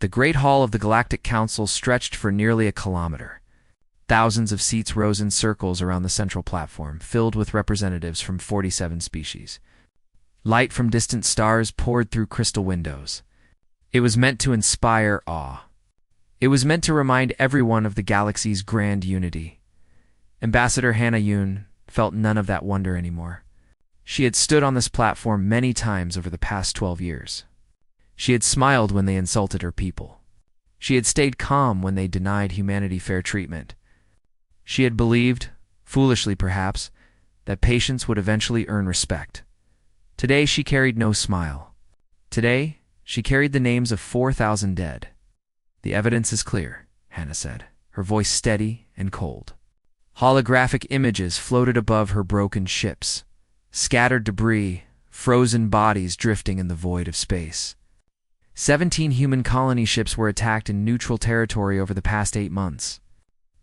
The Great Hall of the Galactic Council stretched for nearly a kilometer. Thousands of seats rose in circles around the central platform, filled with representatives from 47 species. Light from distant stars poured through crystal windows. It was meant to inspire awe. It was meant to remind everyone of the galaxy's grand unity. Ambassador Hannah Yoon felt none of that wonder anymore. She had stood on this platform many times over the past 12 years. She had smiled when they insulted her people. She had stayed calm when they denied humanity fair treatment. She had believed, foolishly perhaps, that patience would eventually earn respect. Today she carried no smile. Today she carried the names of 4,000 dead. "The evidence is clear," Hannah said, her voice steady and cold. Holographic images floated above her broken ships. Scattered debris, frozen bodies drifting in the void of space. 17 human colony ships were attacked in neutral territory over the past 8 months.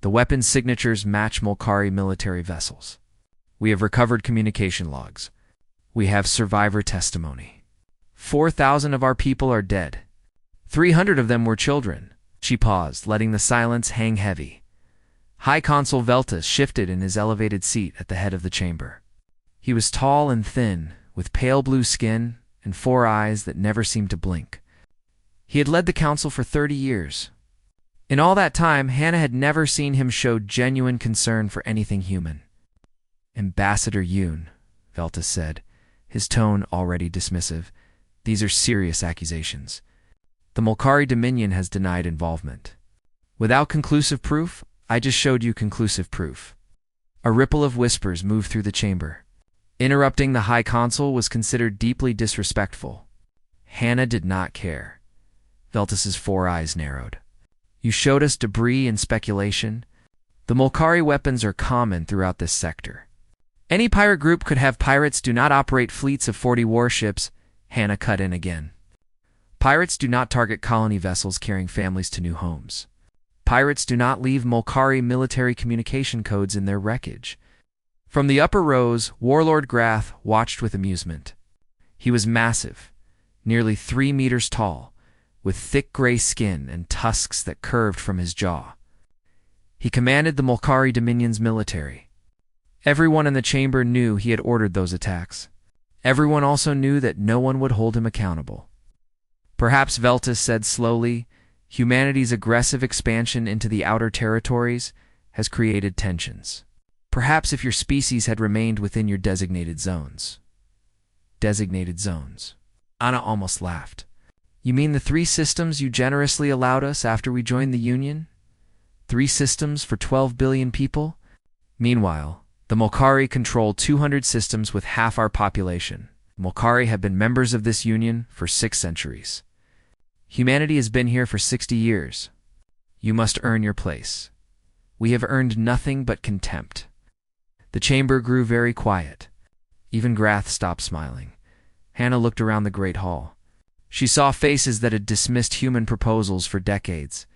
The weapons signatures match Molkari military vessels. We have recovered communication logs. We have survivor testimony. 4,000 of our people are dead. 300 of them were children. She paused, letting the silence hang heavy. High Consul Veltus shifted in his elevated seat at the head of the chamber. He was tall and thin, with pale blue skin and 4 eyes that never seemed to blink. He had led the council for 30 years. In all that time, Hannah had never seen him show genuine concern for anything human. "Ambassador Yoon," Veltus said, his tone already dismissive, "these are serious accusations. The Molkari Dominion has denied involvement. Without conclusive proof, I just showed you conclusive proof." A ripple of whispers moved through the chamber. Interrupting the High Consul was considered deeply disrespectful. Hannah did not care. Veltus's 4 eyes narrowed. "You showed us debris and speculation. The Molkari weapons are common throughout this sector. Any pirate group could have pirates do not operate fleets of 40 warships." Hannah cut in again. "Pirates do not target colony vessels carrying families to new homes. Pirates do not leave Molkari military communication codes in their wreckage." From the upper rows, Warlord Grath watched with amusement. He was massive, nearly 3 meters tall, with thick gray skin and tusks that curved from his jaw. He commanded the Molkari Dominion's military. Everyone in the chamber knew he had ordered those attacks. Everyone also knew that no one would hold him accountable. "Perhaps," Veltus said slowly, "humanity's aggressive expansion into the outer territories has created tensions. Perhaps if your species had remained within your designated zones." Designated zones. Anna almost laughed. "You mean the 3 systems you generously allowed us after we joined the Union? 3 systems for 12 billion people?" Meanwhile, the Molkari control 200 systems with half our population. Molkari have been members of this union for 6 centuries. Humanity has been here for 60 years. You must earn your place. We have earned nothing but contempt." The chamber grew very quiet. Even Grath stopped smiling. Hannah looked around the great hall. She saw faces that had dismissed human proposals for decades.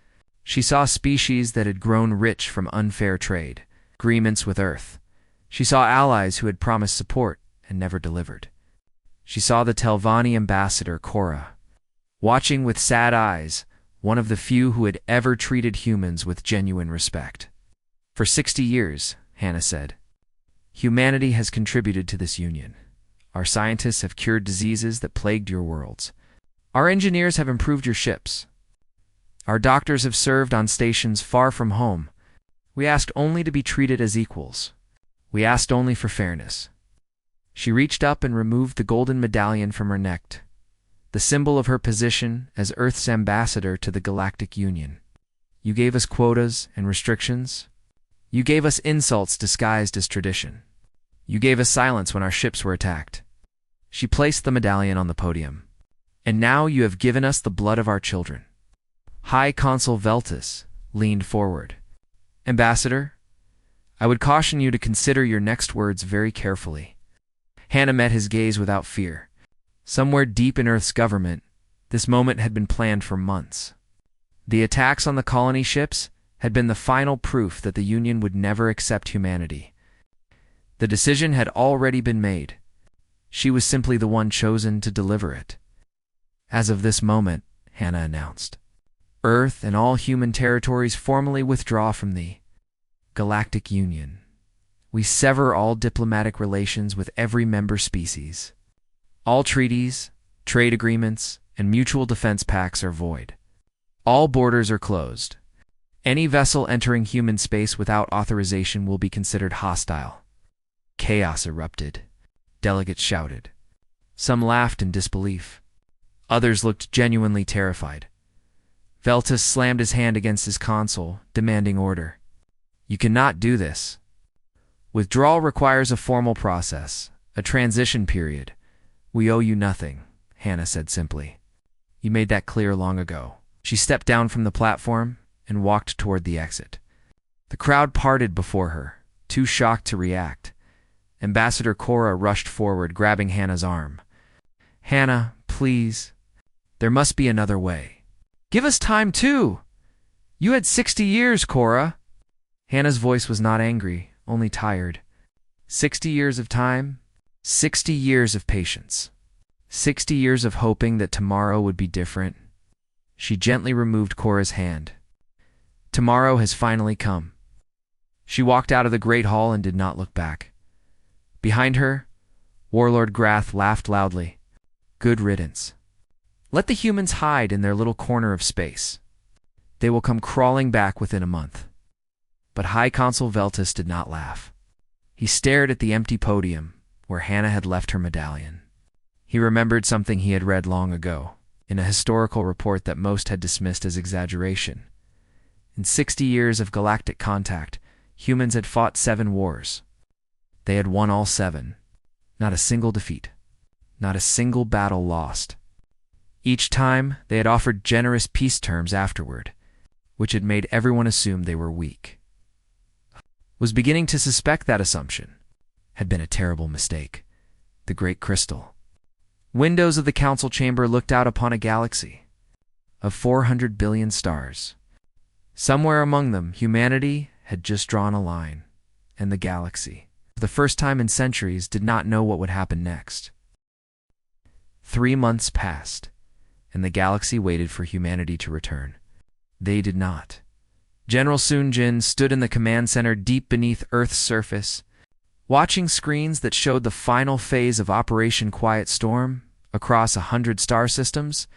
She saw species that had grown rich from unfair trade, agreements with Earth. She saw allies who had promised support and never delivered. She saw the Telvanni ambassador, Cora, watching with sad eyes, one of the few who had ever treated humans with genuine respect. "For 60 years," Hannah said, "humanity has contributed to this union. Our scientists have cured diseases that plagued your worlds. Our engineers have improved your ships. Our doctors have served on stations far from home. We asked only to be treated as equals. We asked only for fairness." She reached up and removed the golden medallion from her neck, the symbol of her position as Earth's ambassador to the Galactic Union. "You gave us quotas and restrictions. You gave us insults disguised as tradition. You gave us silence when our ships were attacked." She placed the medallion on the podium. "And now you have given us the blood of our children." High Consul Veltus leaned forward. "Ambassador, I would caution you to consider your next words very carefully." Hannah met his gaze without fear. Somewhere deep in Earth's government, this moment had been planned for months. The attacks on the colony ships had been the final proof that the Union would never accept humanity. The decision had already been made. She was simply the one chosen to deliver it. "As of this moment," Hannah announced, Earth and all human territories formally withdraw from the Galactic Union. We sever all diplomatic relations with every member species. All treaties, trade agreements, and mutual defense pacts are void. All borders are closed. Any vessel entering human space without authorization will be considered hostile. Chaos erupted. Delegates shouted. Some laughed in disbelief. Others looked genuinely terrified. Veltus slammed his hand against his console, demanding order. You cannot do this. Withdrawal requires a formal process, a transition period. We owe you nothing, Hannah said simply. You made that clear long ago. She stepped down from the platform and walked toward the exit. The crowd parted before her, too shocked to react. Ambassador Cora rushed forward, grabbing Hannah's arm. Hannah, please. There must be another way. Give us time, too. You had 60 years, Cora. Hannah's voice was not angry, only tired. 60 years of time, 60 years of patience, 60 years of hoping that tomorrow would be different. She gently removed Cora's hand. Tomorrow has finally come. She walked out of the great hall and did not look back. Behind her, Warlord Grath laughed loudly. Good riddance. Let the humans hide in their little corner of space. They will come crawling back within a month. But High Consul Veltus did not laugh. He stared at the empty podium where Hannah had left her medallion. He remembered something he had read long ago, in a historical report that most had dismissed as exaggeration. In 60 years of galactic contact, humans had fought 7 wars. They had won all 7. Not a single defeat. Not a single battle lost. Each time, they had offered generous peace terms afterward, which had made everyone assume they were weak. Was beginning to suspect that assumption had been a terrible mistake. The Great Crystal. Windows of the council chamber looked out upon a galaxy of 400 billion stars. Somewhere among them, humanity had just drawn a line, and the galaxy, for the first time in centuries, did not know what would happen next. 3 months passed, and the galaxy waited for humanity to return. They did not. General Sun Jin stood in the command center deep beneath Earth's surface, watching screens that showed the final phase of Operation Quiet Storm across 100 star systems.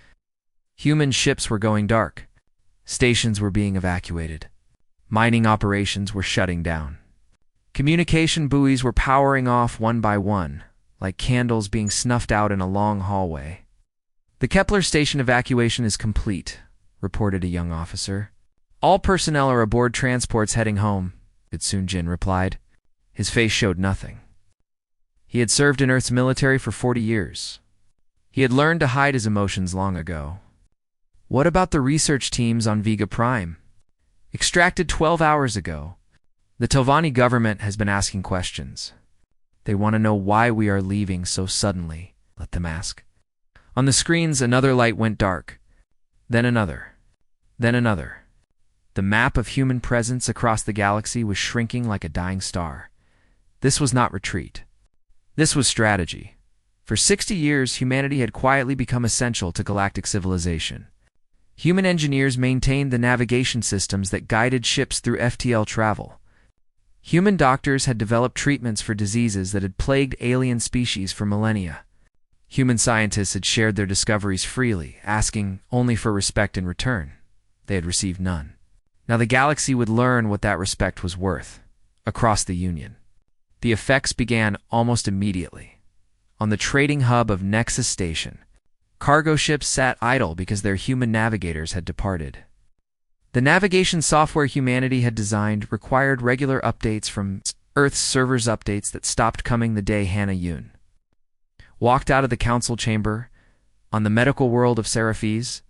Human ships were going dark. Stations were being evacuated. Mining operations were shutting down. Communication buoys were powering off one by one, like candles being snuffed out in a long hallway. The Kepler station evacuation is complete, reported a young officer. All personnel are aboard transports heading home, Sun Jin replied. His face showed nothing. He had served in Earth's military for 40 years. He had learned to hide his emotions long ago. What about the research teams on Vega Prime? Extracted 12 hours ago. The Tovani government has been asking questions. They want to know why we are leaving so suddenly. Let them ask. On the screens, another light went dark. Then another. Then another. The map of human presence across the galaxy was shrinking like a dying star. This was not retreat. This was strategy. For 60 years, humanity had quietly become essential to galactic civilization. Human engineers maintained the navigation systems that guided ships through FTL travel. Human doctors had developed treatments for diseases that had plagued alien species for millennia. Human scientists had shared their discoveries freely, asking only for respect in return. They had received none. Now the galaxy would learn what that respect was worth, across the Union. The effects began almost immediately. On the trading hub of Nexus Station, cargo ships sat idle because their human navigators had departed. The navigation software humanity had designed required regular updates from Earth's servers, updates that stopped coming the day Hannah Yun walked out of the council chamber. On the medical world of Seraphis,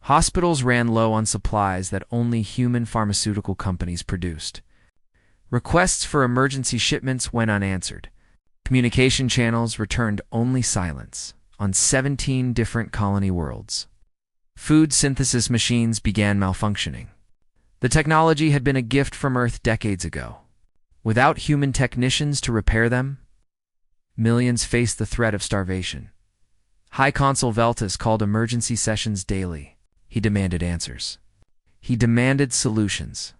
hospitals ran low on supplies that only human pharmaceutical companies produced. Requests for emergency shipments went unanswered. Communication channels returned only silence on 17 different colony worlds. Food synthesis machines began malfunctioning. The technology had been a gift from Earth decades ago. Without human technicians to repair them, millions faced the threat of starvation. High Consul Veltus called emergency sessions daily. He demanded answers. He demanded solutions.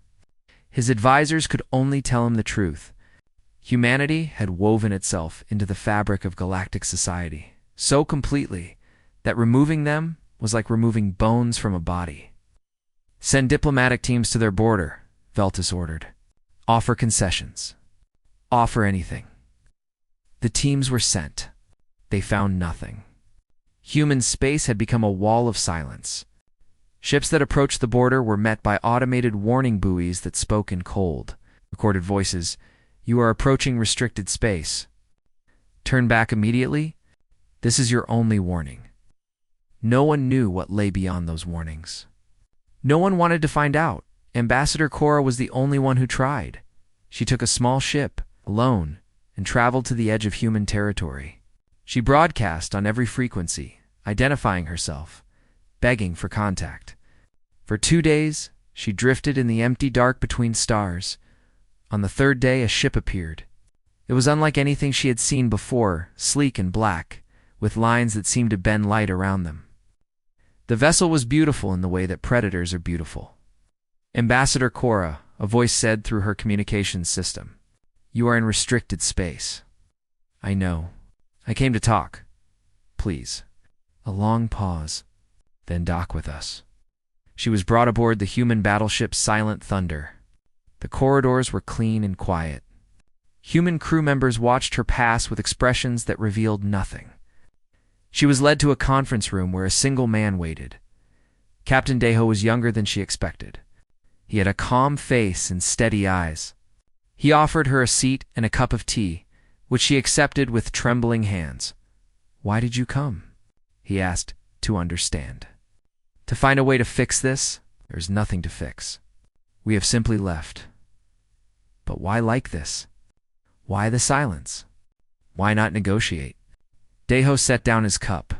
His advisors could only tell him the truth. Humanity had woven itself into the fabric of galactic society so completely that removing them was like removing bones from a body. Send diplomatic teams to their border, Veltus ordered. Offer concessions. Offer anything. The teams were sent. They found nothing. Human space had become a wall of silence. Ships that approached the border were met by automated warning buoys that spoke in cold, recorded voices. You are approaching restricted space. Turn back immediately. This is your only warning. No one knew what lay beyond those warnings. No one wanted to find out. Ambassador Cora was the only one who tried. She took a small ship, alone, and traveled to the edge of human territory. She broadcast on every frequency, identifying herself, begging for contact. For 2 days, she drifted in the empty dark between stars. On the third day, a ship appeared. It was unlike anything she had seen before, sleek and black, with lines that seemed to bend light around them. The vessel was beautiful in the way that predators are beautiful. Ambassador Cora, a voice said through her communications system. You are in restricted space. I know. I came to talk. Please. A long pause. Then dock with us. She was brought aboard the human battleship Silent Thunder. The corridors were clean and quiet. Human crew members watched her pass with expressions that revealed nothing. She was led to a conference room where a single man waited. Captain Deho was younger than she expected. He had a calm face and steady eyes. He offered her a seat and a cup of tea, which she accepted with trembling hands. Why did you come? He asked, to understand. To find a way to fix this? There's nothing to fix. We have simply left. But why like this? Why the silence? Why not negotiate? Deho set down his cup.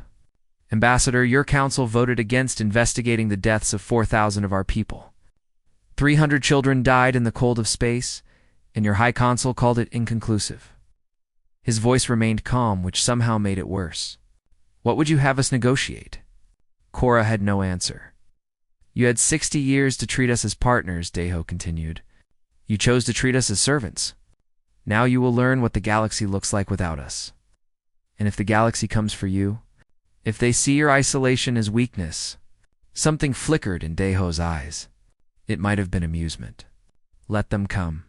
Ambassador, your council voted against investigating the deaths of 4,000 of our people. 300 children died in the cold of space, and your High Consul called it inconclusive. His voice remained calm, which somehow made it worse. What would you have us negotiate? Cora had no answer. You had 60 years to treat us as partners, Deho continued. You chose to treat us as servants. Now you will learn what the galaxy looks like without us. And if the galaxy comes for you, if they see your isolation as weakness, something flickered in Deho's eyes. It might have been amusement. Let them come.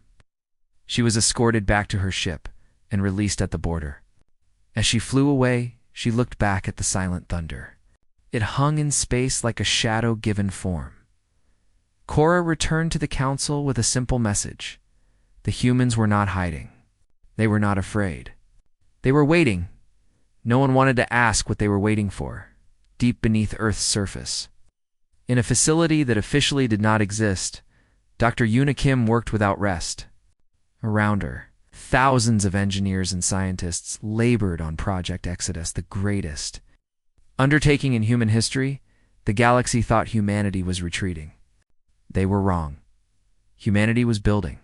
She was escorted back to her ship and released at the border. As she flew away, she looked back at the Silent Thunder. It hung in space like a shadow given form. Cora returned to the council with a simple message. The humans were not hiding. They were not afraid. They were waiting. No one wanted to ask what they were waiting for, deep beneath Earth's surface. In a facility that officially did not exist, Dr. Yuna Kim worked without rest. Around her, thousands of engineers and scientists labored on Project Exodus, the greatest undertaking in human history. The galaxy thought humanity was retreating. They were wrong. Humanity was building.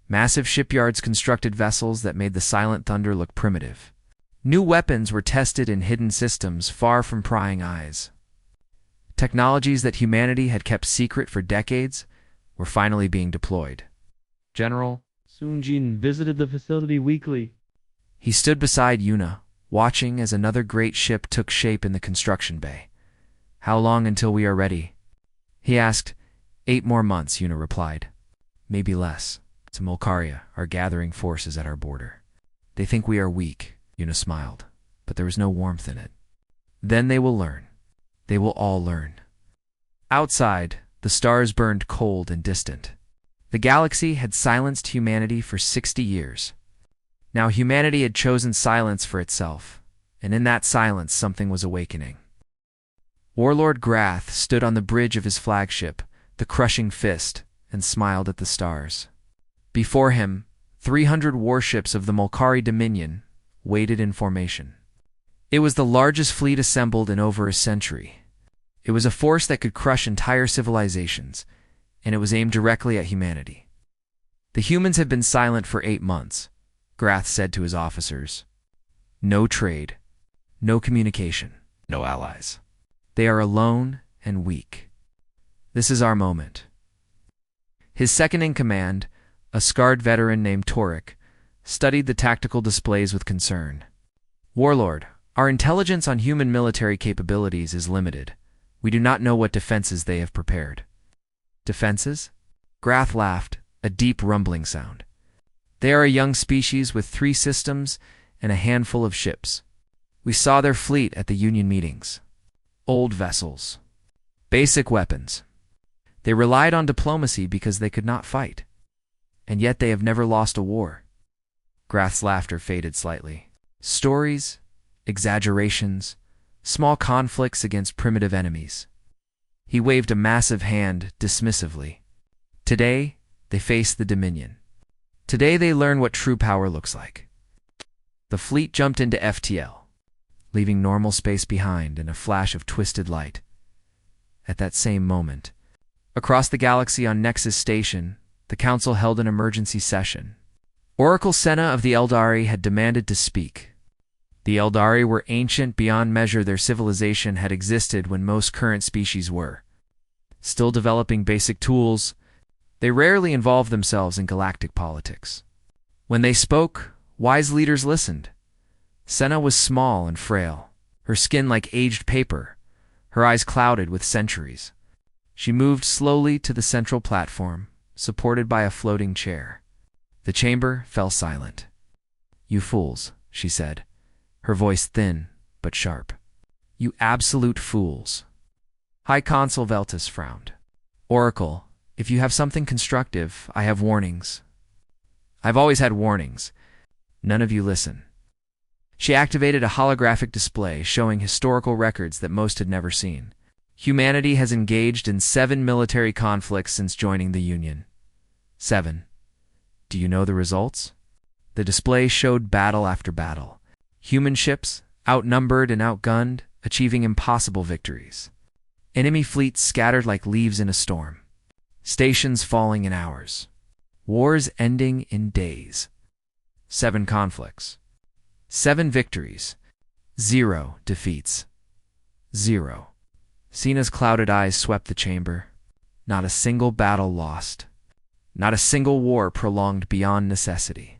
Massive shipyards constructed vessels that made the Silent Thunder look primitive. New weapons were tested in hidden systems far from prying eyes. Technologies that humanity had kept secret for decades were finally being deployed. General Sunjin visited the facility weekly. He stood beside Yuna, watching as another great ship took shape in the construction bay. How long until we are ready? He asked. 8 more months, Yuna replied. Maybe less. To Molcaria are gathering forces at our border. They think we are weak, Yuna smiled, but there was no warmth in it. Then they will learn. They will all learn. Outside, the stars burned cold and distant. The galaxy had silenced humanity for 60 years. Now humanity had chosen silence for itself, and in that silence something was awakening. Warlord Grath stood on the bridge of his flagship, the Crushing Fist, and smiled at the stars. Before him, 300 warships of the Molcari Dominion waited in formation. It was the largest fleet assembled in over a century. It was a force that could crush entire civilizations, and it was aimed directly at humanity. The humans have been silent for 8 months, Grath said to his officers. No trade, no communication, no allies. They are alone and weak. This is our moment. His second-in-command, a scarred veteran named Torek, studied the tactical displays with concern. Warlord, our intelligence on human military capabilities is limited. We do not know what defenses they have prepared. Defenses? Grath laughed, a deep rumbling sound. They are a young species with 3 systems and a handful of ships. We saw their fleet at the Union meetings. Old vessels. Basic weapons. They relied on diplomacy because they could not fight. And yet they have never lost a war. Grath's laughter faded slightly. Stories, exaggerations, small conflicts against primitive enemies. He waved a massive hand dismissively. Today, they face the Dominion. Today they learn what true power looks like. The fleet jumped into FTL, leaving normal space behind in a flash of twisted light. At that same moment, across the galaxy on Nexus Station, the Council held an emergency session. Oracle Senna of the Eldari had demanded to speak. The Eldari were ancient beyond measure. Their civilization had existed when most current species were. Still developing basic tools, they rarely involved themselves in galactic politics. When they spoke, wise leaders listened. Senna was small and frail, her skin like aged paper, her eyes clouded with centuries. She moved slowly to the central platform, supported by a floating chair. The chamber fell silent. "You fools," she said, her voice thin but sharp. "You absolute fools." High Consul Veltus frowned. "Oracle, if you have something constructive, I have warnings." "I've always had warnings. None of you listen." She activated a holographic display showing historical records that most had never seen. Humanity has engaged in 7 military conflicts since joining the Union. 7. Do you know the results? The display showed battle after battle. Human ships, outnumbered and outgunned, achieving impossible victories. Enemy fleets scattered like leaves in a storm. Stations falling in hours. Wars ending in days. 7 conflicts. 7 victories. 0 defeats. 0. Cena's clouded eyes swept the chamber. Not a single battle lost. Not a single war prolonged beyond necessity.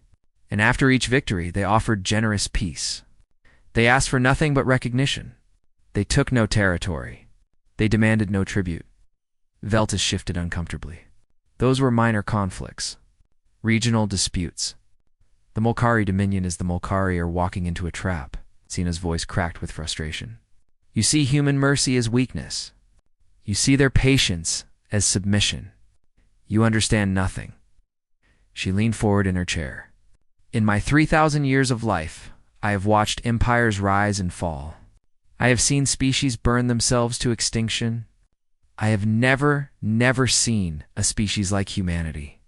And after each victory, they offered generous peace. They asked for nothing but recognition. They took no territory. They demanded no tribute. Veltus shifted uncomfortably. Those were minor conflicts. Regional disputes. The Molkari Dominion is the Molkari are walking into a trap. Cena's voice cracked with frustration. You see human mercy as weakness. You see their patience as submission. You understand nothing. She leaned forward in her chair. In my 3,000 years of life, I have watched empires rise and fall. I have seen species burn themselves to extinction. I have never seen a species like humanity.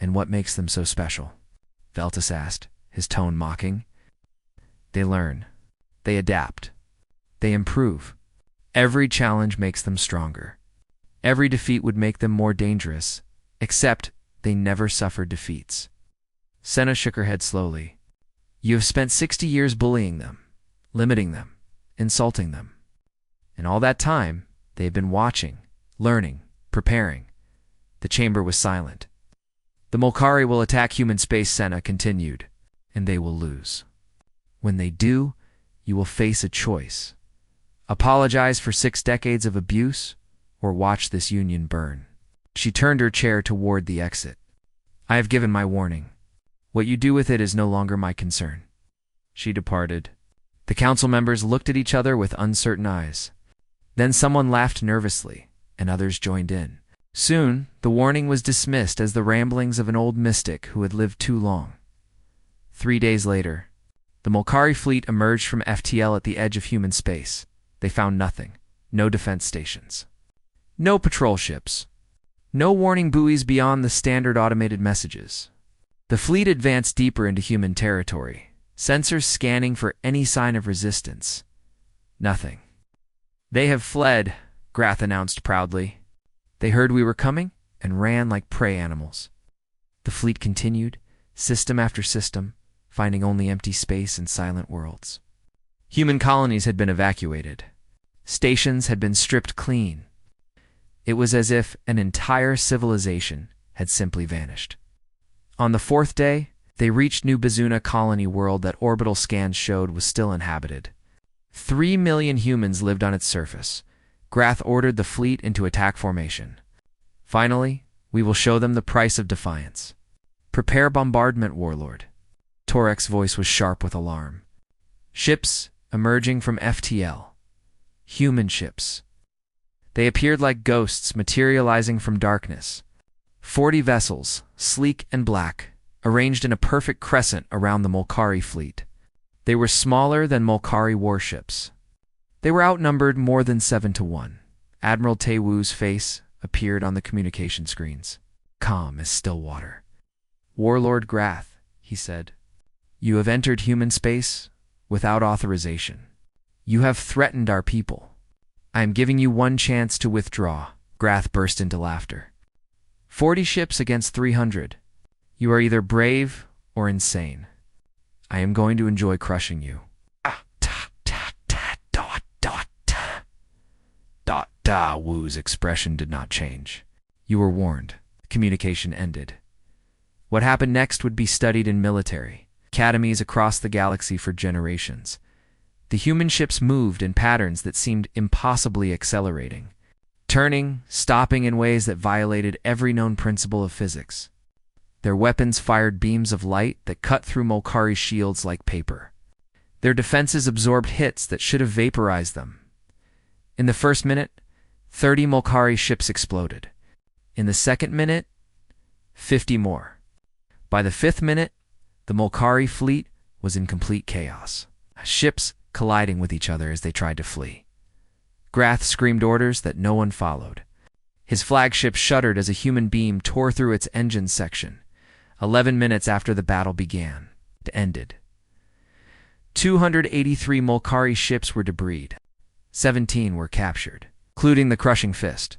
And what makes them so special? Veltus asked, his tone mocking. They learn. They adapt. They improve. Every challenge makes them stronger. Every defeat would make them more dangerous, except they never suffered defeats. Senna shook her head slowly. You have spent 60 years bullying them, limiting them, insulting them. In all that time, they have been watching, learning, preparing. The chamber was silent. The Molkari will attack human space, Senna continued, and they will lose. When they do, you will face a choice. Apologize for 6 decades of abuse, or watch this union burn. She turned her chair toward the exit. I have given my warning. What you do with it is no longer my concern. She departed. The council members looked at each other with uncertain eyes. Then someone laughed nervously, and others joined in. Soon, the warning was dismissed as the ramblings of an old mystic who had lived too long. 3 days later, the Molkari fleet emerged from FTL at the edge of human space. They found nothing. No defense stations. No patrol ships. No warning buoys beyond the standard automated messages. The fleet advanced deeper into human territory, sensors scanning for any sign of resistance. Nothing. They have fled, Grath announced proudly. They heard we were coming and ran like prey animals. The fleet continued, system after system, finding only empty space and silent worlds. Human colonies had been evacuated. Stations had been stripped clean. It was as if an entire civilization had simply vanished. On the fourth day, they reached New Bazuna colony world that orbital scans showed was still inhabited. 3 million humans lived on its surface. Grath ordered the fleet into attack formation. Finally, we will show them the price of defiance. Prepare bombardment, Warlord. Torek's voice was sharp with alarm. Ships emerging from FTL. Human ships. They appeared like ghosts materializing from darkness. 40 vessels, sleek and black, arranged in a perfect crescent around the Molkari fleet. They were smaller than Molkari warships. They were outnumbered more than 7-1. Admiral Tewu's face appeared on the communication screens, calm as still water. Warlord Grath, he said, you have entered human space without authorization. You have threatened our people. I am giving you one chance to withdraw. Grath burst into laughter. 40 ships against 300. You are either brave or insane. I am going to enjoy crushing you. Wu's expression did not change. You were warned. The communication ended. What happened next would be studied in military academies across the galaxy for generations. The human ships moved in patterns that seemed impossibly accelerating, turning, stopping in ways that violated every known principle of physics. Their weapons fired beams of light that cut through Molkari's shields like paper. Their defenses absorbed hits that should have vaporized them. In the first minute, 30 Molkari ships exploded. In the second minute, 50 more. By the fifth minute, the Molkari fleet was in complete chaos. Ships colliding with each other as they tried to flee. Grath screamed orders that no one followed. His flagship shuddered as a human beam tore through its engine section. 11 minutes after the battle began, it ended. 283 Molkari ships were debrised. 17 were captured, including the Crushing Fist.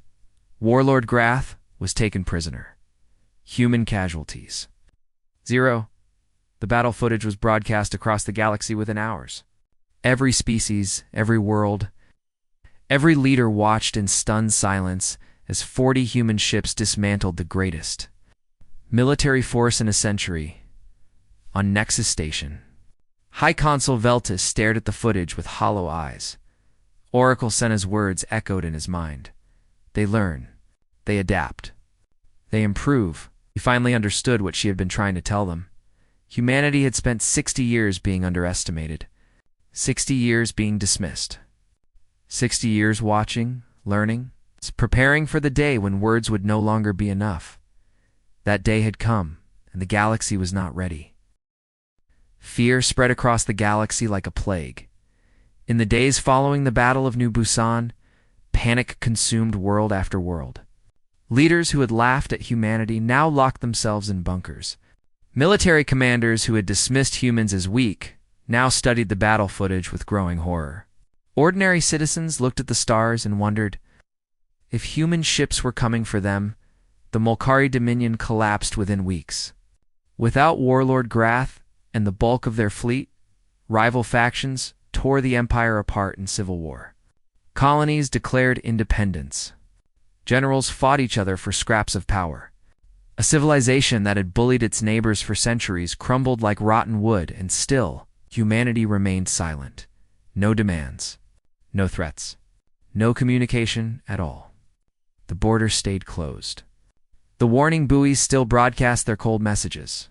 Warlord Grath was taken prisoner. Human casualties. 0. The battle footage was broadcast across the galaxy within hours. Every species, every world, every leader watched in stunned silence as 40 human ships dismantled the greatest military force in a century. On Nexus Station, High Consul Veltus stared at the footage with hollow eyes. Oracle Senna's words echoed in his mind. They learn. They adapt. They improve. He finally understood what she had been trying to tell them. Humanity had spent 60 years being underestimated. 60 years being dismissed. 60 years watching, learning, preparing for the day when words would no longer be enough. That day had come, and the galaxy was not ready. Fear spread across the galaxy like a plague. In the days following the Battle of New Busan, panic consumed world after world. Leaders who had laughed at humanity now locked themselves in bunkers. Military commanders who had dismissed humans as weak now studied the battle footage with growing horror. Ordinary citizens looked at the stars and wondered, if human ships were coming for them, the Molkari Dominion collapsed within weeks. Without Warlord Grath and the bulk of their fleet, rival factions tore the Empire apart in civil war. Colonies declared independence. Generals fought each other for scraps of power. A civilization that had bullied its neighbors for centuries crumbled like rotten wood, and still, humanity remained silent. No demands. No threats. No communication at all. The border stayed closed. The warning buoys still broadcast their cold messages.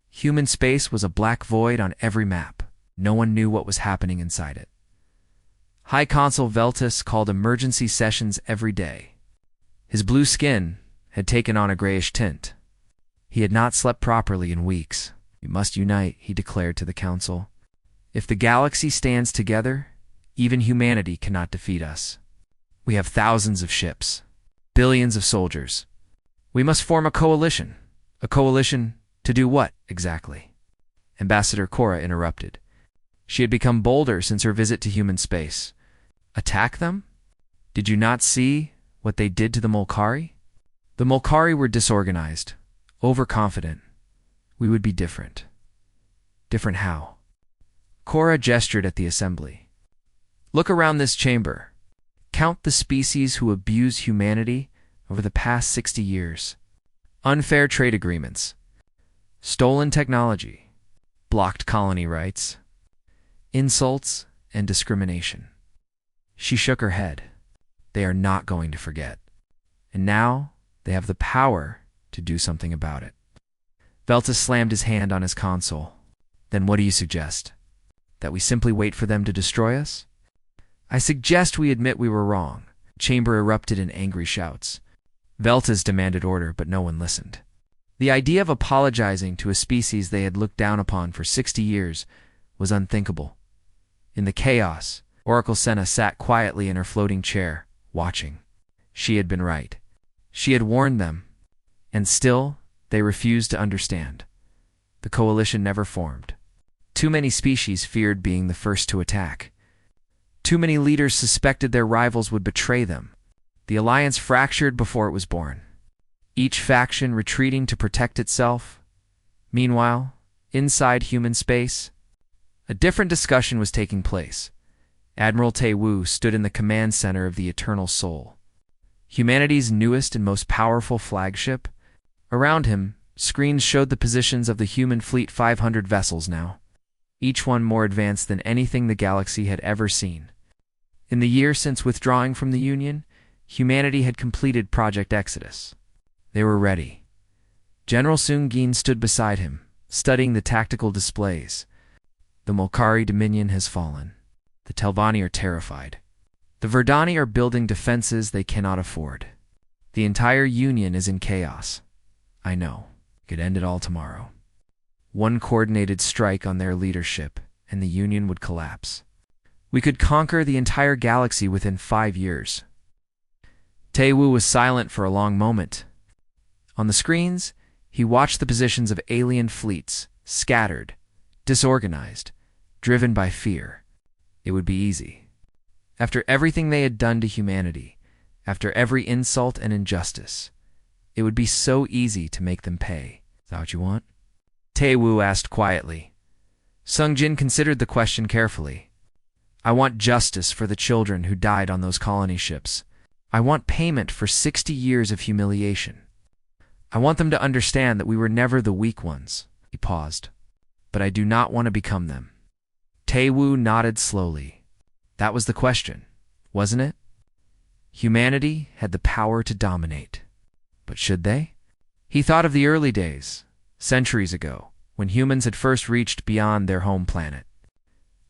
Human space was a black void on every map. No one knew what was happening inside it. High Consul Veltus called emergency sessions every day. His blue skin had taken on a grayish tint. He had not slept properly in weeks. We must unite, he declared to the council. If the galaxy stands together, even humanity cannot defeat us. We have thousands of ships, billions of soldiers. We must form a coalition. A coalition to do what, exactly? Ambassador Cora interrupted. She had become bolder since her visit to human space. Attack them? Did you not see what they did to the Molkari? The Molkari were disorganized, overconfident. We would be different. Different how? Cora gestured at the assembly. Look around this chamber. Count the species who abused humanity over the past 60 years. Unfair trade agreements, stolen technology, blocked colony rights, insults, and discrimination. She shook her head. They are not going to forget. And now they have the power to do something about it. Velta slammed his hand on his console. Then what do you suggest? That we simply wait for them to destroy us? I suggest we admit we were wrong. Chamber erupted in angry shouts. Veltas demanded order, but no one listened. The idea of apologizing to a species they had looked down upon for 60 years was unthinkable. In the chaos, Oracle Senna sat quietly in her floating chair, watching. She had been right. She had warned them, and still they refused to understand. The coalition never formed. Too many species feared being the first to attack. Too many leaders suspected their rivals would betray them. The alliance fractured before it was born, each faction retreating to protect itself. Meanwhile, inside human space, a different discussion was taking place. Admiral Tae-Woo stood in the command center of the Eternal Soul, humanity's newest and most powerful flagship. Around him, screens showed the positions of the human fleet, 500 vessels now, each one more advanced than anything the galaxy had ever seen. In the year since withdrawing from the Union, humanity had completed Project Exodus. They were ready. General Sung-Gin stood beside him, studying the tactical displays. The Molkari Dominion has fallen. The Telvanni are terrified. The Verdani are building defenses they cannot afford. The entire Union is in chaos. I know. Could end it all tomorrow. One coordinated strike on their leadership, and the Union would collapse. We could conquer the entire galaxy within 5 years. Tae-Woo was silent for a long moment. On the screens, he watched the positions of alien fleets, scattered, disorganized, driven by fear. It would be easy. After everything they had done to humanity, after every insult and injustice, it would be so easy to make them pay. Is that what you want? Tae-Woo asked quietly. Sung-Jin considered the question carefully. I want justice for the children who died on those colony ships. I want payment for 60 years of humiliation. I want them to understand that we were never the weak ones. He paused. But I do not want to become them. Tae-Woo nodded slowly. That was the question, wasn't it? Humanity had the power to dominate. But should they? He thought of the early days, centuries ago, when humans had first reached beyond their home planet.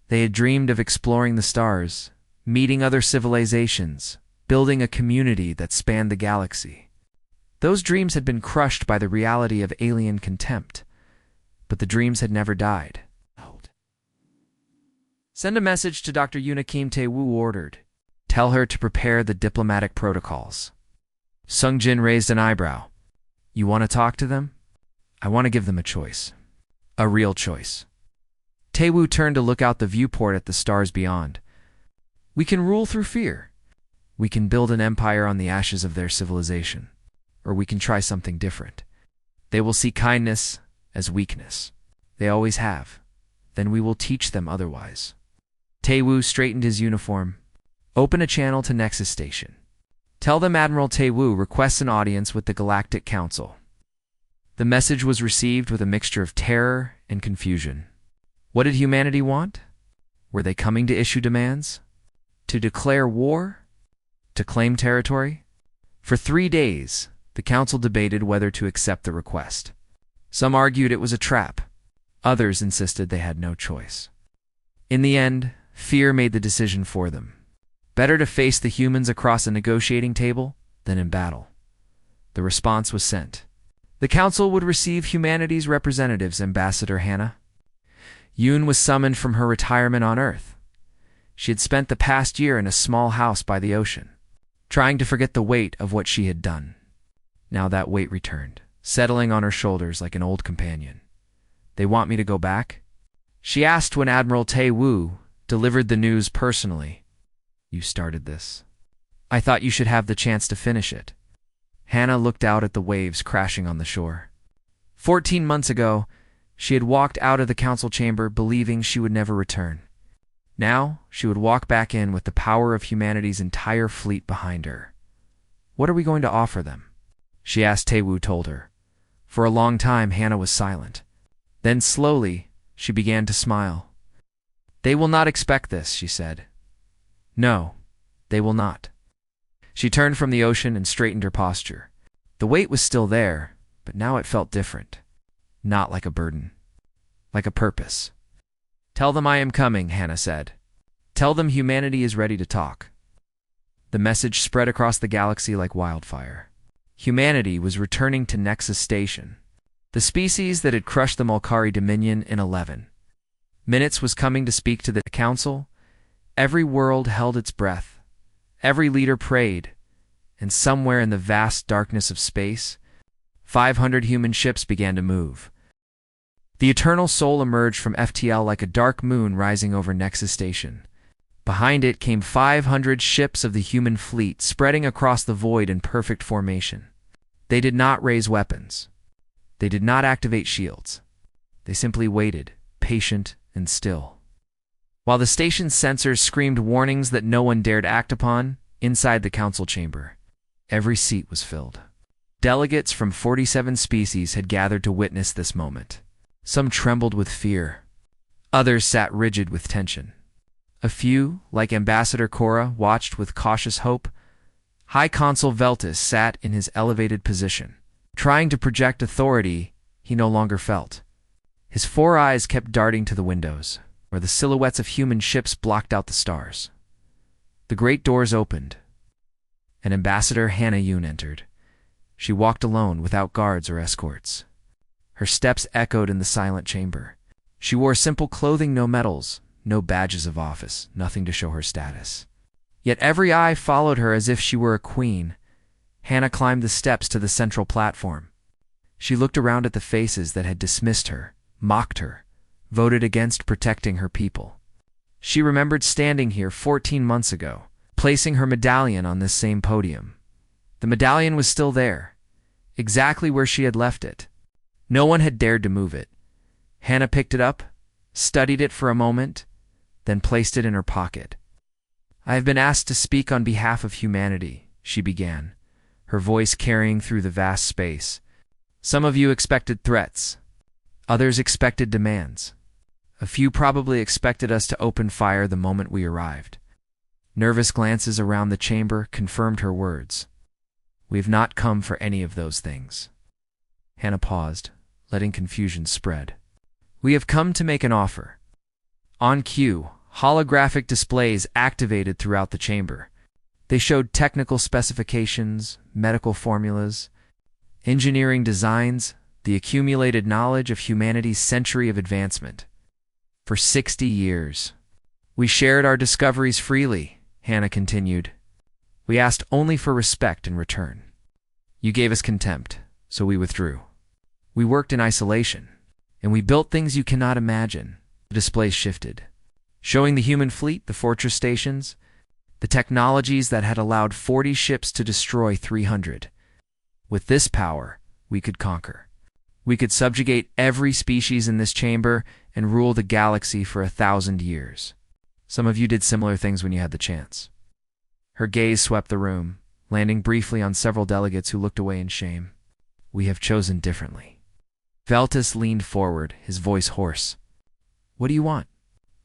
They had dreamed of exploring the stars, meeting other civilizations, building a community that spanned the galaxy. Those dreams had been crushed by the reality of alien contempt, but the dreams had never died. Send a message to Dr. Yunakim, Tae-Woo ordered. Tell her to prepare the diplomatic protocols. Sung-Jin raised an eyebrow. You want to talk to them? I want to give them a choice. A real choice. Tae-Woo turned to look out the viewport at the stars beyond. We can rule through fear. We can build an empire on the ashes of their civilization. Or we can try something different. They will see kindness as weakness. They always have. Then we will teach them otherwise. Tae-Woo straightened his uniform. Open a channel to Nexus Station. Tell them Admiral Tae-Woo requests an audience with the Galactic Council. The message was received with a mixture of terror and confusion. What did humanity want? Were they coming to issue demands? To declare war? To claim territory? For 3 days, the council debated whether to accept the request. Some argued it was a trap. Others insisted they had no choice. In the end, fear made the decision for them. Better to face the humans across a negotiating table than in battle. The response was sent. The council would receive humanity's representatives, Ambassador Hannah. Yoon was summoned from her retirement on Earth. She had spent the past year in a small house by the ocean, trying to forget the weight of what she had done. Now that weight returned, settling on her shoulders like an old companion. They want me to go back? She asked when Admiral Tae-Woo delivered the news personally. You started this. I thought you should have the chance to finish it. Hannah looked out at the waves crashing on the shore. 14 months ago, she had walked out of the council chamber believing she would never return. Now, she would walk back in with the power of humanity's entire fleet behind her. What are we going to offer them? She asked. Taewoo told her. For a long time, Hannah was silent. Then slowly, she began to smile. They will not expect this, she said. No, they will not. She turned from the ocean and straightened her posture. The weight was still there, but now it felt different. Not like a burden. Like a purpose. Tell them I am coming, Hannah said. Tell them humanity is ready to talk. The message spread across the galaxy like wildfire. Humanity was returning to Nexus Station, the species that had crushed the Mulcari Dominion in 11 minutes was coming to speak to the Council. Every world held its breath. Every leader prayed. And somewhere in the vast darkness of space, 500 human ships began to move. The Eternal Soul emerged from FTL like a dark moon rising over Nexus Station. Behind it came 500 ships of the human fleet spreading across the void in perfect formation. They did not raise weapons. They did not activate shields. They simply waited, patient and still. While the station's sensors screamed warnings that no one dared act upon, inside the council chamber, every seat was filled. Delegates from 47 species had gathered to witness this moment. Some trembled with fear. Others sat rigid with tension. A few, like Ambassador Cora, watched with cautious hope. High Consul Veltus sat in his elevated position, trying to project authority he no longer felt. His 4 eyes kept darting to the windows, where the silhouettes of human ships blocked out the stars. The great doors opened, and Ambassador Hannah Yoon entered. She walked alone, without guards or escorts. Her steps echoed in the silent chamber. She wore simple clothing, no medals, no badges of office, nothing to show her status. Yet every eye followed her as if she were a queen. Hannah climbed the steps to the central platform. She looked around at the faces that had dismissed her, mocked her, voted against protecting her people. She remembered standing here 14 months ago, placing her medallion on this same podium. The medallion was still there, exactly where she had left it. No one had dared to move it. Hannah picked it up, studied it for a moment, then placed it in her pocket. I have been asked to speak on behalf of humanity, she began, her voice carrying through the vast space. Some of you expected threats. Others expected demands. A few probably expected us to open fire the moment we arrived. Nervous glances around the chamber confirmed her words. We have not come for any of those things. Hannah paused, letting confusion spread. We have come to make an offer. On cue, holographic displays activated throughout the chamber. They showed technical specifications, medical formulas, engineering designs, the accumulated knowledge of humanity's century of advancement. For 60 years, we shared our discoveries freely, Hannah continued. We asked only for respect in return. You gave us contempt, so we withdrew. We worked in isolation, and we built things you cannot imagine. The displays shifted, showing the human fleet, the fortress stations, the technologies that had allowed 40 ships to destroy 300. With this power, we could conquer. We could subjugate every species in this chamber and rule the galaxy for 1,000 years. Some of you did similar things when you had the chance. Her gaze swept the room, landing briefly on several delegates who looked away in shame. We have chosen differently. Veltus leaned forward, his voice hoarse. What do you want?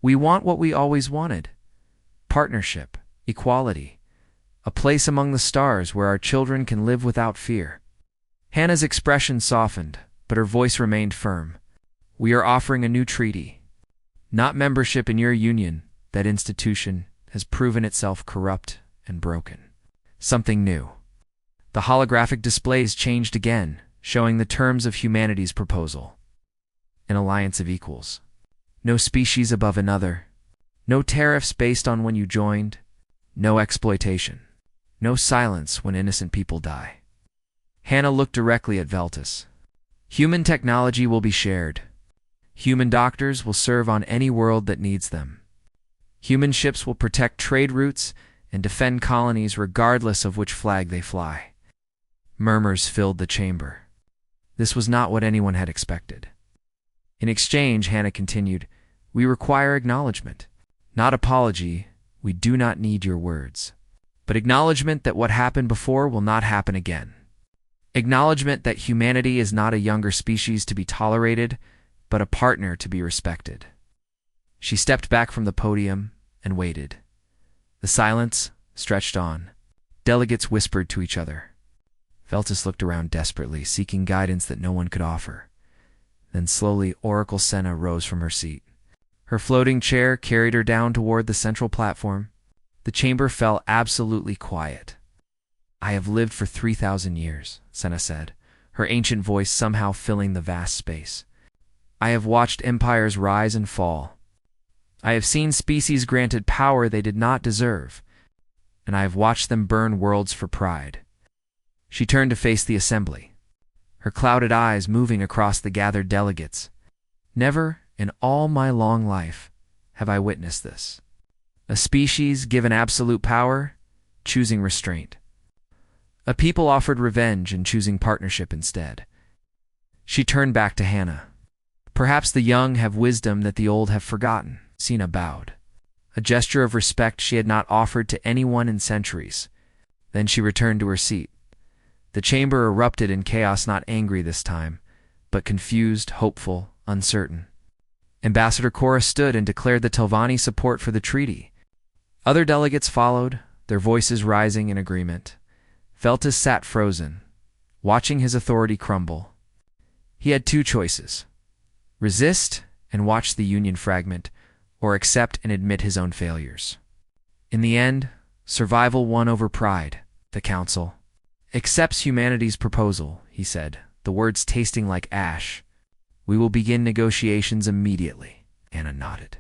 We want what we always wanted. Partnership, equality, a place among the stars where our children can live without fear. Hannah's expression softened, but her voice remained firm. We are offering a new treaty. Not membership in your union. That institution has proven itself corrupt and broken. Something new. The holographic displays changed again, showing the terms of humanity's proposal. An alliance of equals. No species above another. No tariffs based on when you joined. No exploitation. No silence when innocent people die. Hannah looked directly at Veltus. Human technology will be shared. Human doctors will serve on any world that needs them. Human ships will protect trade routes and defend colonies regardless of which flag they fly. Murmurs filled the chamber. This was not what anyone had expected. In exchange, Hannah continued, we require acknowledgement. Not apology, we do not need your words, but acknowledgement that what happened before will not happen again. Acknowledgement that humanity is not a younger species to be tolerated, but a partner to be respected. She stepped back from the podium and waited. The silence stretched on. Delegates whispered to each other. Veltus looked around desperately, seeking guidance that no one could offer. Then slowly Oracle Senna rose from her seat. Her floating chair carried her down toward the central platform. The chamber fell absolutely quiet. I have lived for 3,000 years, Senna said, her ancient voice somehow filling the vast space. I have watched empires rise and fall. I have seen species granted power they did not deserve, and I have watched them burn worlds for pride. She turned to face the assembly, her clouded eyes moving across the gathered delegates. Never in all my long life have I witnessed this. A species given absolute power, choosing restraint. A people offered revenge and choosing partnership instead. She turned back to Hannah. Perhaps the young have wisdom that the old have forgotten. Sina bowed, a gesture of respect she had not offered to anyone in centuries. Then she returned to her seat. The chamber erupted in chaos, not angry this time, but confused, hopeful, uncertain. Ambassador Cora stood and declared the Telvanni support for the treaty. Other delegates followed, their voices rising in agreement. Veltus sat frozen, watching his authority crumble. He had two choices: resist and watch the Union fragment, or accept and admit his own failures. In the end, survival won over pride. The Council accepts humanity's proposal, he said, the words tasting like ash. We will begin negotiations immediately. Anna nodded.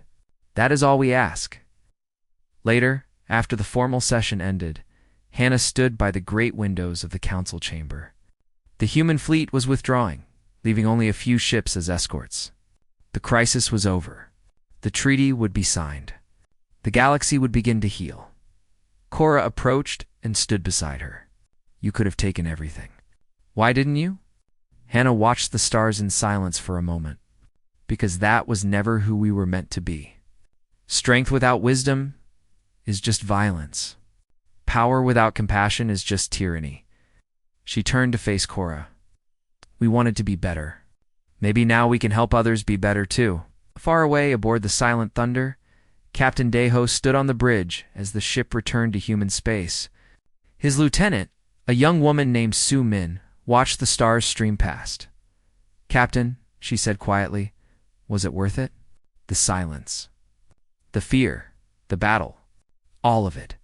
That is all we ask. Later, after the formal session ended, Hannah stood by the great windows of the council chamber. The human fleet was withdrawing, leaving only a few ships as escorts. The crisis was over. The treaty would be signed. The galaxy would begin to heal. Cora approached and stood beside her. You could have taken everything. Why didn't you? Hannah watched the stars in silence for a moment. Because that was never who we were meant to be. Strength without wisdom is just violence. Power without compassion is just tyranny. She turned to face Cora. We wanted to be better. Maybe now we can help others be better too. Far away aboard the Silent Thunder, Captain Deho stood on the bridge as the ship returned to human space. His lieutenant, a young woman named Su Min, watched the stars stream past. Captain, she said quietly, was it worth it? The silence. The fear. The battle. All of it.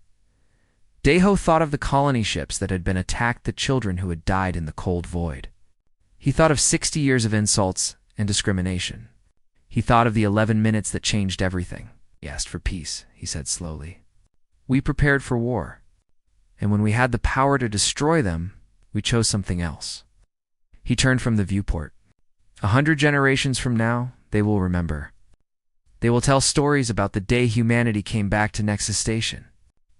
Deho thought of the colony ships that had been attacked, the children who had died in the cold void. He thought of 60 years of insults and discrimination. He thought of the 11 minutes that changed everything. He asked for peace, he said slowly. We prepared for war. And when we had the power to destroy them, we chose something else. He turned from the viewport. 100 generations from now, they will remember. They will tell stories about the day humanity came back to Nexus Station.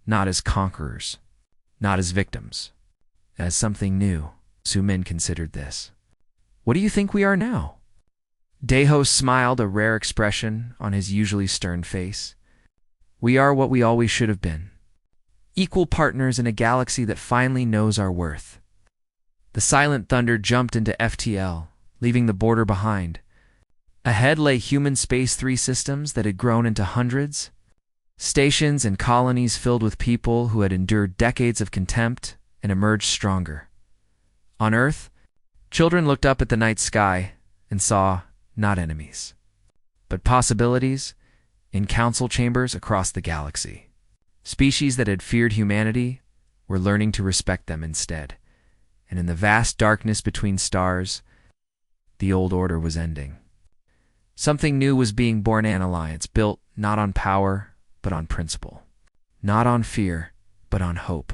Not as conquerors. Not as victims. As something new. Su Min considered this. What do you think we are now? Deho smiled, a rare expression on his usually stern face. We are what we always should have been. Equal partners in a galaxy that finally knows our worth. The Silent Thunder jumped into FTL, leaving the border behind. Ahead lay human Space 3 systems that had grown into hundreds. Stations and colonies filled with people who had endured decades of contempt and emerged stronger. On Earth, children looked up at the night sky and saw not enemies, but possibilities in council chambers across the galaxy. Species that had feared humanity were learning to respect them instead. And in the vast darkness between stars, the old order was ending. Something new was being born, an alliance built not on power, but on principle. Not on fear, but on hope.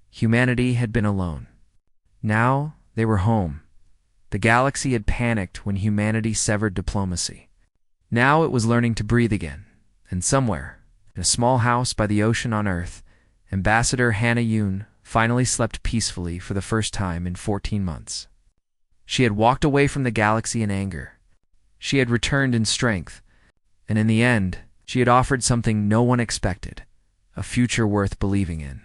Humanity had been alone. Now they were home. The galaxy had panicked when humanity severed diplomacy. Now it was learning to breathe again, and somewhere, in a small house by the ocean on Earth, Ambassador Hannah Yoon finally slept peacefully for the first time in 14 months. She had walked away from the galaxy in anger. She had returned in strength, and in the end, She had offered something no one expected, a future worth believing in.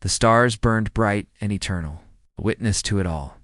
The stars burned bright and eternal, a witness to it all.